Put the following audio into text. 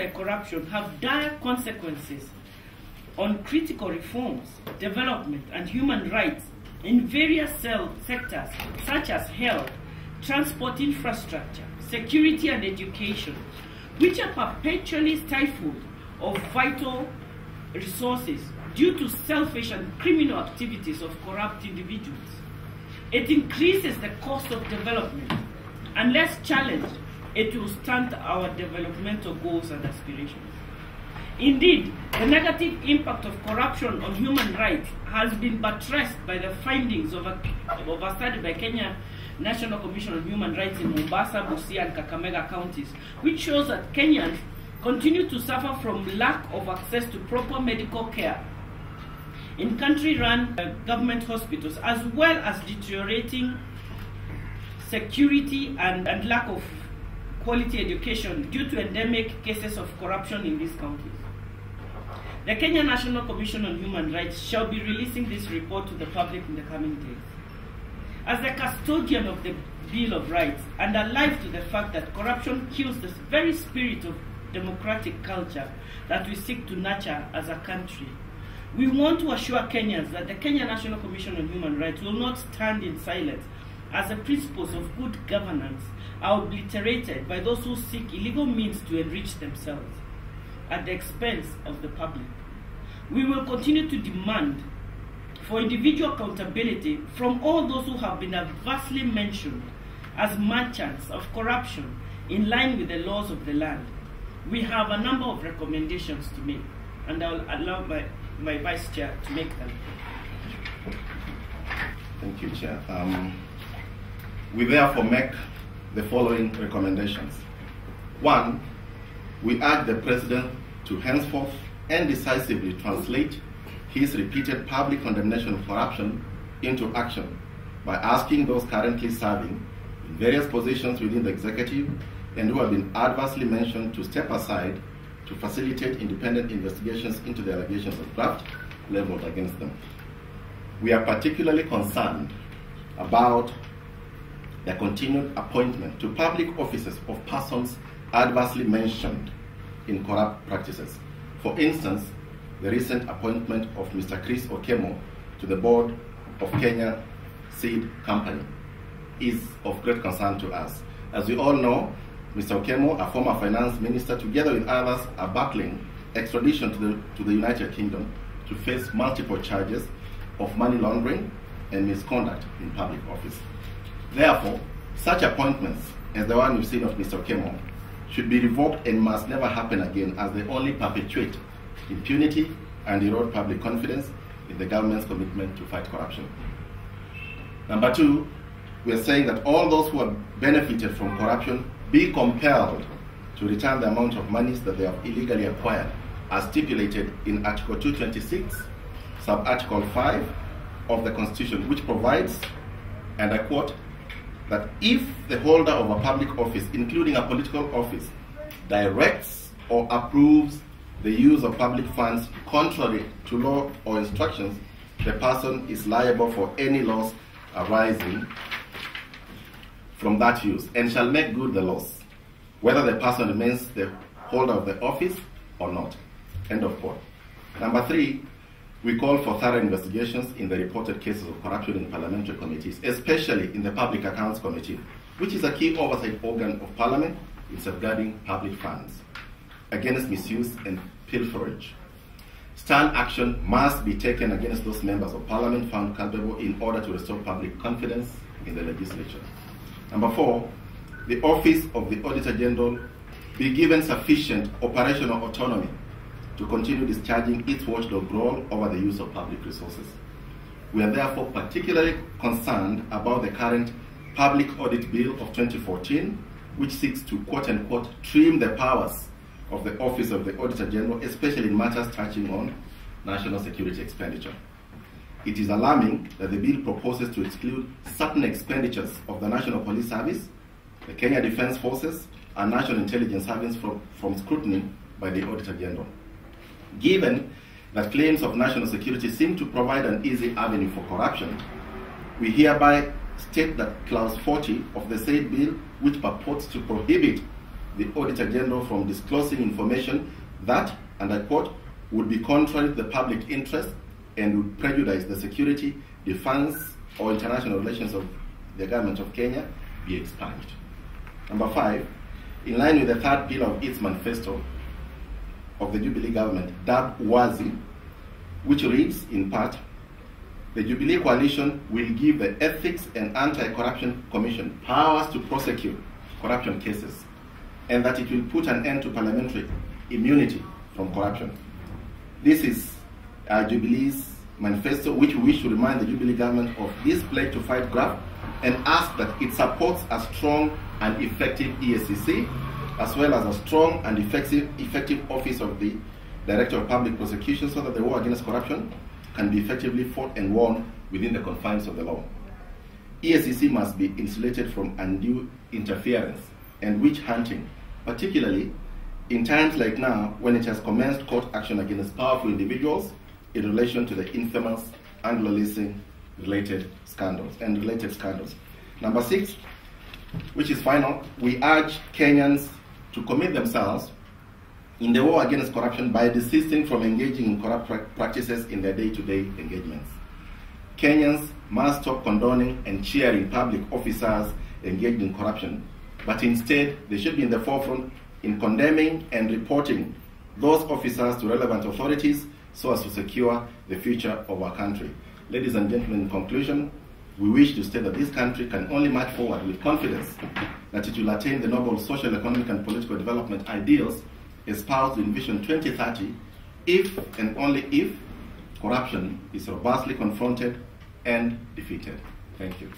anti-corruption have dire consequences on critical reforms, development, and human rights in various sectors such as health, transport infrastructure, security, and education, which are perpetually stifled of vital resources due to selfish and criminal activities of corrupt individuals. It increases the cost of development. Unless challenged, it will stunt our developmental goals and aspirations. Indeed, the negative impact of corruption on human rights has been buttressed by the findings of a study by Kenya National Commission on Human Rights in Mombasa, Busia, and Kakamega counties, which shows that Kenyans continue to suffer from lack of access to proper medical care in country-run government hospitals, as well as deteriorating security and lack of quality education due to endemic cases of corruption in these counties. The Kenya National Commission on Human Rights shall be releasing this report to the public in the coming days. As the custodian of the Bill of Rights and alive to the fact that corruption kills the very spirit of democratic culture that we seek to nurture as a country, we want to assure Kenyans that the Kenya National Commission on Human Rights will not stand in silence as the principles of good governance are obliterated by those who seek illegal means to enrich themselves at the expense of the public. We will continue to demand for individual accountability from all those who have been adversely mentioned as merchants of corruption in line with the laws of the land. We have a number of recommendations to make, and I will allow my Vice Chair to make them. Thank you, Chair. We therefore make the following recommendations. 1, we urge the President to henceforth and decisively translate his repeated public condemnation of corruption into action by asking those currently serving in various positions within the executive and who have been adversely mentioned to step aside to facilitate independent investigations into the allegations of graft leveled against them. We are particularly concerned about the continued appointment to public offices of persons adversely mentioned in corrupt practices. For instance, the recent appointment of Mr. Chris Okemo to the board of Kenya Seed Company is of great concern to us. As we all know, Mr. Okemo, a former finance minister, together with others, are battling extradition to the United Kingdom to face multiple charges of money laundering and misconduct in public office. Therefore, such appointments as the one we've seen of Mr. Okemo should be revoked and must never happen again, as they only perpetuate impunity and erode public confidence in the government's commitment to fight corruption. Number 2, we are saying that all those who have benefited from corruption be compelled to return the amount of monies that they have illegally acquired, as stipulated in Article 226, Sub-Article 5 of the Constitution, which provides, and I quote, that if the holder of a public office, including a political office, directs or approves the use of public funds contrary to law or instructions, the person is liable for any loss arising from that use and shall make good the loss, whether the person remains the holder of the office or not. End of quote. Number 3, we call for thorough investigations in the reported cases of corruption in parliamentary committees, especially in the Public Accounts Committee, which is a key oversight organ of Parliament in safeguarding public funds against misuse and pilferage. Stern action must be taken against those members of Parliament found culpable in order to restore public confidence in the legislature. Number 4, the Office of the Auditor General be given sufficient operational autonomy to continue discharging its watchdog role over the use of public resources. We are therefore particularly concerned about the current Public Audit Bill of 2014, which seeks to quote-unquote trim the powers of the Office of the Auditor General, especially in matters touching on national security expenditure. It is alarming that the bill proposes to exclude certain expenditures of the National Police Service, the Kenya Defence Forces, and National Intelligence Service from scrutiny by the Auditor General. Given that claims of national security seem to provide an easy avenue for corruption, we hereby state that Clause 40 of the said bill, which purports to prohibit the Auditor General from disclosing information that, and I quote, would be contrary to the public interest and would prejudice the security, defense, or international relations of the government of Kenya be expunged. Number 5, in line with the third pillar of its manifesto of the Jubilee government, dubbed WAZI, which reads in part, the Jubilee Coalition will give the Ethics and Anti-Corruption Commission powers to prosecute corruption cases, and that it will put an end to parliamentary immunity from corruption. This is Jubilee's manifesto, which we wish to remind the Jubilee government of this pledge to fight graft and ask that it supports a strong and effective EACC, as well as a strong and effective office of the Director of Public Prosecution, so that the war against corruption can be effectively fought and won within the confines of the law. EACC must be insulated from undue interference and witch hunting, particularly in times like now when it has commenced court action against powerful individuals in relation to the infamous Anglo-leasing related scandals. Number 6, which is final, we urge Kenyans to commit themselves in the war against corruption by desisting from engaging in corrupt practices in their day-to-day engagements. Kenyans must stop condoning and cheering public officers engaged in corruption, but instead they should be in the forefront in condemning and reporting those officers to relevant authorities so as to secure the future of our country. Ladies and gentlemen, in conclusion, we wish to state that this country can only march forward with confidence that it will attain the noble social, economic, and political development ideals espoused in Vision 2030 if and only if corruption is robustly confronted and defeated. Thank you.